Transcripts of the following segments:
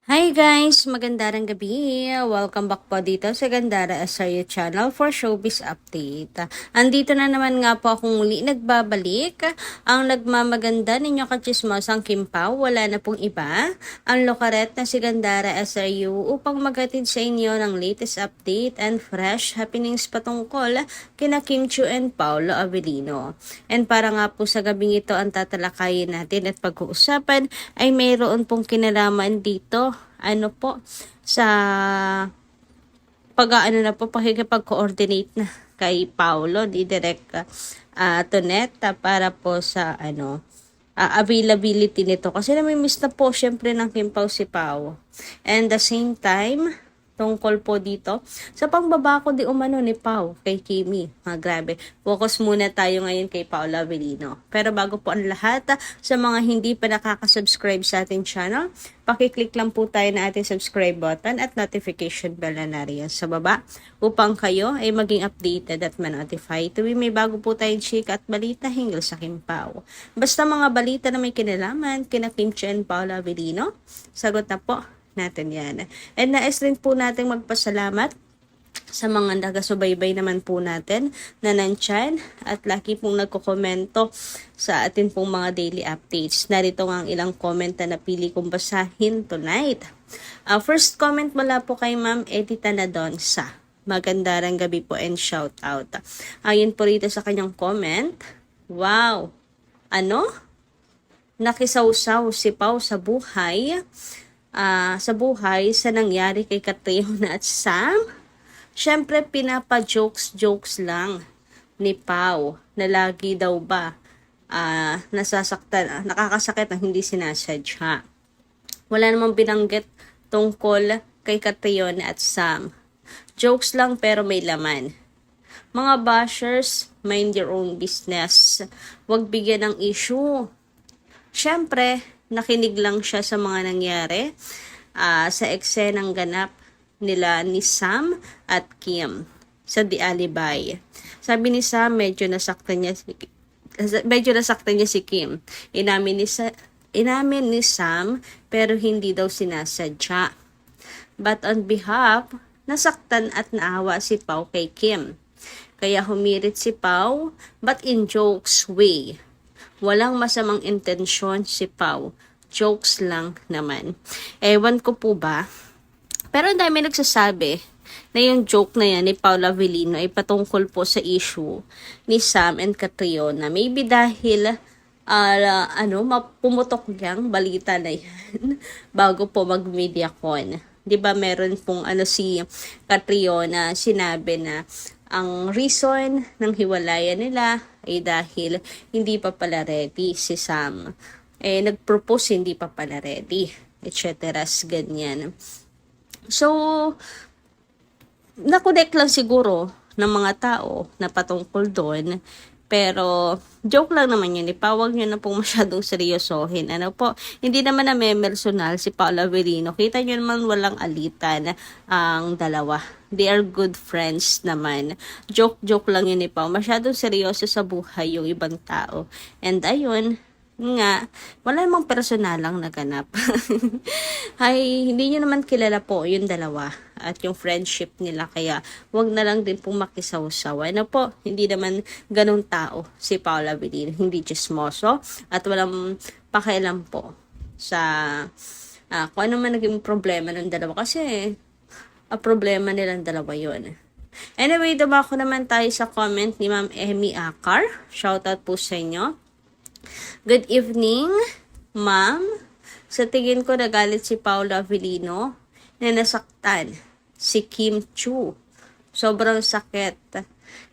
Hi guys! Magandang gabi! Welcome back po dito sa Gandara SRU channel for showbiz update. Andito na naman nga po akong muli nagbabalik. Ang nagmamaganda ninyo kachismosang Kim Pao, wala na pong iba. Ang lokaret na si Gandara SRU upang maghatid sa inyo ng latest update and fresh happenings patungkol kina Kim Chiu and Paolo Avellino. And para nga po sa gabing ito ang tatalakayin natin at pag-uusapan ay mayroon pong kinalaman dito sa pakikipag-coordinate na kay Paolo di Direk Tonetta para po sa availability nito kasi namimiss na po syempre ng Kim Pao si Pao. And the same time tungkol po dito sa pangbabako di umano ni Pao kay Kimi. Grabe. Focus muna tayo ngayon kay Paolo Avellino. Pero bago po ang lahat, sa mga hindi pa nakaka-subscribe sa ating channel, pakiclick lang po tayo na ating subscribe button at notification bell na nariyan sa baba upang kayo ay maging updated at ma-notify tuwing may bago po tayong chika at balita hinggil sa Kim Pao. Basta mga balita na may kinalaman kina Kim Chiu and Paolo Avellino, sagot na po natin yan. And nais rin po natin magpasalamat sa mga nagasubaybay naman po natin na nandyan at lagi pong nagkokomento sa atin pong mga daily updates. Narito nga ang ilang comment na napili kong basahin tonight. First comment mula po kay Ma'am Edita Nadonsa. Magandang gabi po and shout out. Ayon po rito sa kanyang comment, wow! Nakisawsaw si Pao sa buhay sa nangyari kay Catriona at Sam. Syempre pinapa-jokes lang ni Pao na lagi daw ba nakakasakit na hindi sinasadya. Wala namang binanggit tungkol kay Catriona at Sam. Jokes lang pero may laman. Mga bashers, mind your own business. Huwag bigyan ng issue. Syempre, nakinig lang siya sa mga nangyari sa eksenang ganap nila ni Sam at Kim sa The Alibay. Sabi ni Sam, medyo nasaktan niya si Kim. Inamin ni Sam pero hindi daw sinasadya. But on behalf, nasaktan at naawa si Pao kay Kim. Kaya humirit si Pao but in jokes way. Walang masamang intensyon si Pao. Jokes lang naman. Ewan ko po ba. Pero ang dami nagsasabi na yung joke na yan ni Paolo Avellino ay patungkol po sa issue ni Sam and Catriona. Maybe dahil pumutok niyang balita na yan bago po mag-mediacon. 'Di ba meron pong si Catriona sinabi na ang reason ng hiwalayan nila ay dahil hindi pa pala ready si Sam. Nag-propose hindi pa pala ready, etc. Ganyan. So, nakonect lang siguro ng mga tao na patungkol doon. Pero, joke lang naman yun. Ipawag nyo na pong masyadong seryosohin. Hindi naman na personal si Paolo Avellino. Kita nyo naman walang alitan ang dalawa. They are good friends naman. Joke lang yun ni Pao. Masyadong seryoso sa buhay yung ibang tao. And ayun, nga, wala namang personalang naganap. Ay, hindi nyo naman kilala po yung dalawa at yung friendship nila, kaya wag na lang din pong makisawsaw. Hindi naman ganun tao si Paolo Avellino, hindi chismoso at walang pakialam po sa kung ano man naging problema ng dalawa kasi problema nilang dalawa yun. Anyway, dumako naman tayo sa comment ni Ma'am Emmy Akar. Shoutout po sa inyo. Good evening, ma'am. Sa tingin ko nagalit si Paolo Avellino na nasaktan si Kim Chiu. Sobrang sakit.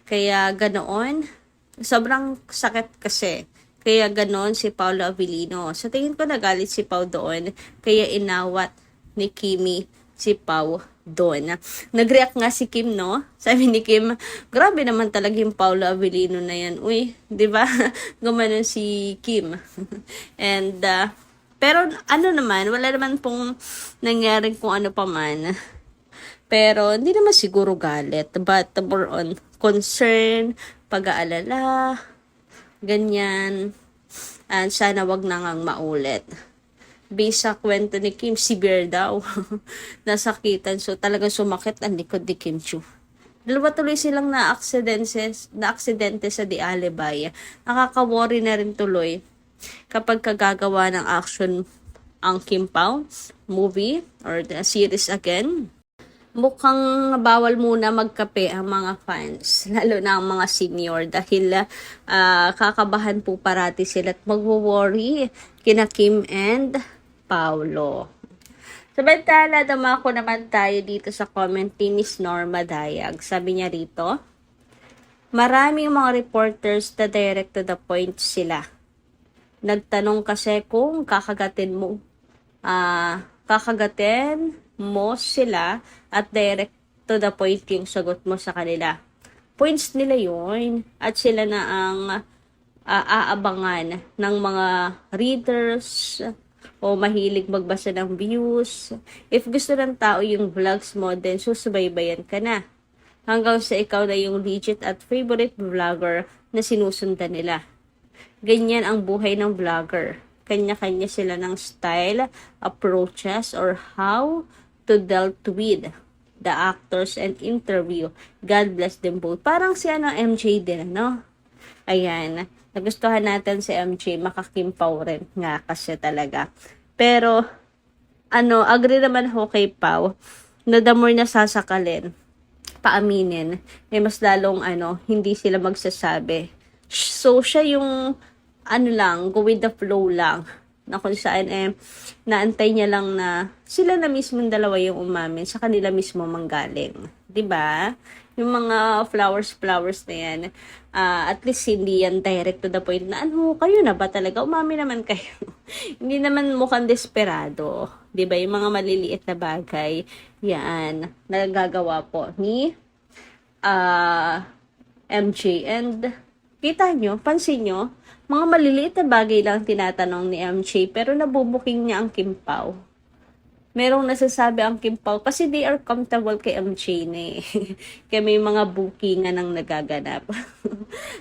Kaya ganoon. Sobrang sakit kasi. Kaya ganoon si Paolo Avellino. Sa tingin ko nagalit si Pao doon. Kaya inawat ni Kimi si Pao doon. Nag-react nga si Kim, no? Sabi ni Kim, grabe naman talaga yung Paolo Avellino na yan. Uy, di ba? Gumanon si Kim. And, pero naman, wala naman pong nangyaring kung ano pa man. Pero, hindi naman siguro galit. But, more on concern, pag-aalala, ganyan. And sana wag na ngang maulit. Based sa kwento ni Kim, severe daw. Nasakitan. So, talagang sumakit ang likod ni Kim Chiu. Dalawa tuloy silang na-aksidente sa Di Alibay. Nakaka-worry na rin tuloy kapag kagagawa ng action ang Kim Pao movie or the series again. Mukhang bawal muna magkape ang mga fans, lalo na ang mga senior dahil kakabahan po parati sila at magwo-worry kina Kim and Paulo. Samantala, dumako naman tayo dito sa comment ni Miss Norma Dayag. Sabi niya rito, maraming mga reporters na direct to the point sila. Nagtanong kasi kung kakagatin mo sila at direct to the point yung sagot mo sa kanila. Points nila yun at sila na ang aabangan ng mga readers o mahilig magbasa ng views. If gusto ng tao yung vlogs mo, then susubaybayan ka na. Hanggang sa ikaw na yung legit at favorite vlogger na sinusundan nila. Ganyan ang buhay ng vlogger. Kanya-kanya sila ng style, approaches, or how to dealt with the actors and interview. God bless them both. Parang si MJ din, no? Ayan. Nagustuhan natin si MJ, makakimpaw rin nga kasi talaga. Pero, agree naman ako kay Pao na the more na sasakalin, paaminin, mas lalong hindi sila magsasabi. So, siya yung go with the flow lang. Na kung saan naantay niya lang na sila na mismong dalawa yung umamin sa kanila mismo manggaling. 'Di ba? Yung mga flowers na yan, at least hindi yan direct to the point na kayo na ba talaga? Umamin naman kayo. Hindi naman mukhang desperado. 'Di ba? Yung mga maliliit na bagay, yan, nagagawa po ni MJ. And kita nyo, pansin nyo, mga maliliit na bagay lang tinatanong ni MJ pero nabubuking niya ang Kim Pao. Merong nasasabi ang Kim Pao kasi they are comfortable kay MJ na Kaya may mga bookingan ang nagaganap.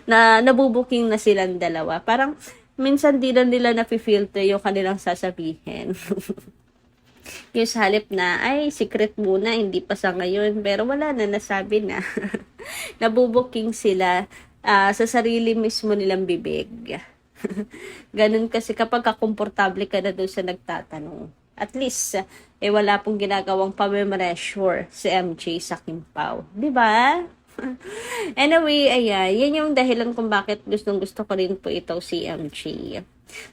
Na nabubuking na silang dalawa. Parang minsan di na nila na-filter yung kanilang sasabihin. Yung sa halip na, secret muna, hindi pa sa ngayon. Pero wala na, nasabi na. Nabubuking sila sa sarili mismo nilang bibig. Ganun kasi kapag komportable ka na doon sa nagtatanong. At least, wala pong ginagawang pamemressure si MJ sa Kim Pao. Diba? Anyway, ayan. Yan yung dahilan kung bakit gustong-gusto ko rin po ito si MJ.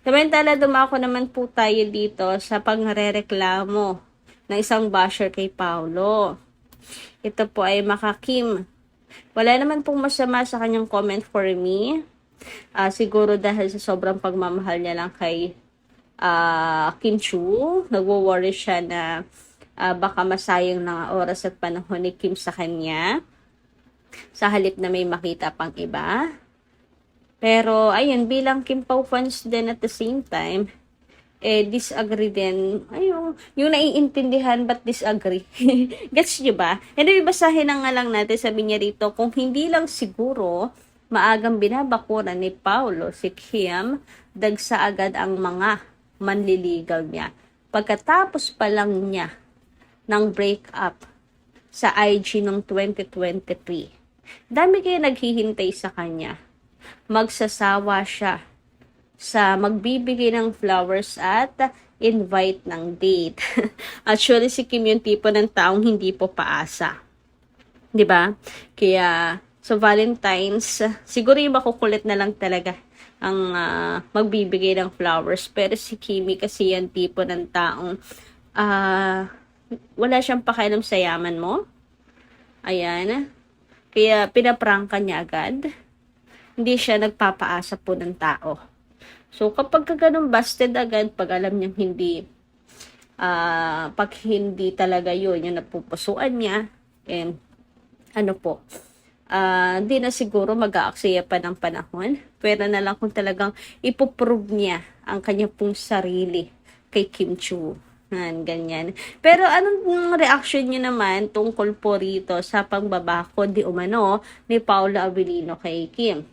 Samantala, dumako naman po tayo dito sa pangrereklamo ng isang basher kay Paulo. Ito po ay Makakim. Wala naman pong masama sa kanyang comment for me. Siguro dahil sa sobrang pagmamahal niya lang kay Kim Chiu, nagwo-worry siya na baka masayang na oras at panahon ni Kim sa kanya. Sa halip na may makita pang iba. Pero, ayun, bilang Kim Pao fans din at the same time, disagree din. Yung naiintindihan but disagree. Gets nyo ba? Hindi, basahin na nga lang natin, sabi niya rito, kung hindi lang siguro, maagang binabakuran ni Paulo si Kim, dagsa agad ang mga manliligaw niya. Pagkatapos pa lang niya ng breakup sa IG noong 2023. Dami kayo naghihintay sa kanya. Magsasawa siya sa magbibigay ng flowers at invite ng date. Actually, si Kim yung tipo ng taong hindi po paasa. 'Di ba? Kaya, sa Valentine's, siguro yung makukulit na lang talaga ang magbibigay ng flowers. Pero si Kimi kasi yung tipo ng taong wala siyang pakialam sa yaman mo. Ayan. Kaya pinaprangka niya agad. Hindi siya nagpapaasa po ng tao. So, kapag ganun busted agad, pag alam niyang hindi, pag hindi talaga yun, yung napupusuan niya, and di na siguro mag-aaksaya pa ng panahon. Pwera na lang kung talagang ipoprove niya ang kanya pong sarili kay Kim Chiu. Ganyan. Pero anong reaction niyo naman tungkol po rito sa pangbabako di umano ni Paolo Avellino kay Kim?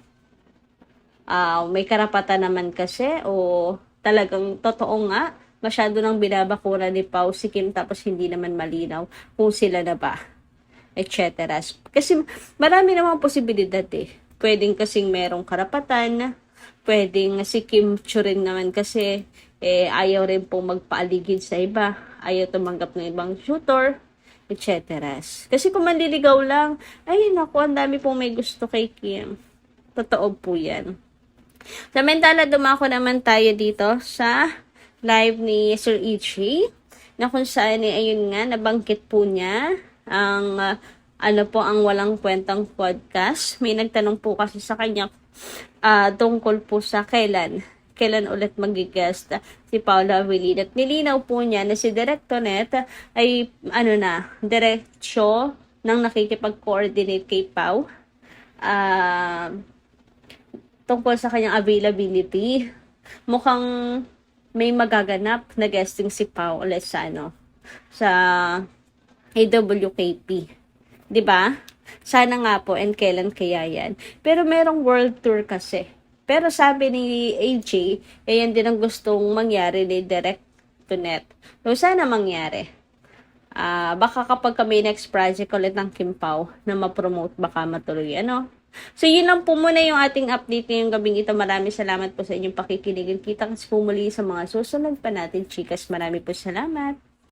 May karapatan naman kasi o talagang totoo nga masyado nang binabakura ni Pao si Kim tapos hindi naman malinaw kung sila na ba, etc. Kasi marami namang posibilidad eh. Pwedeng kasing merong karapatan, pwedeng si Kim Chiu rin naman kasi ayaw rin pong magpaaligid sa iba, ayaw tumanggap ng ibang tutor, etc. Kasi kung manliligaw lang, ay naku, ang dami pong may gusto kay Kim. Totoo po yan. Samantala, dumako naman tayo dito sa live ni Sir EJ na kung saan ayun nga, nabanggit po niya ang ano po ang walang kwentang podcast. May nagtanong po kasi sa kanya tungkol po sa kailan ulit mag-guest si Paula Avellino. At nilinaw po niya na si Direk Tonet ay diretsyo nang nakikipag-coordinate kay Pau tungkol sa kanyang availability. Mukhang may magaganap na guesting si Pau ulit sa sa AWKP. 'Di ba? Sana nga po, and kailan kaya yan. Pero merong world tour kasi. Pero sabi ni AJ, yan din ang gustong mangyari ni Direk Tonet. So sana mangyari. Baka kapag kami next project ulit ng Kim Pao na ma-promote, baka matuloy, So, yun lang po muna yung ating update ngayong gabing ito. Maraming salamat po sa inyong pakikinig. Kita kasi po muli sa mga susunod pa natin, chikas. Marami po salamat.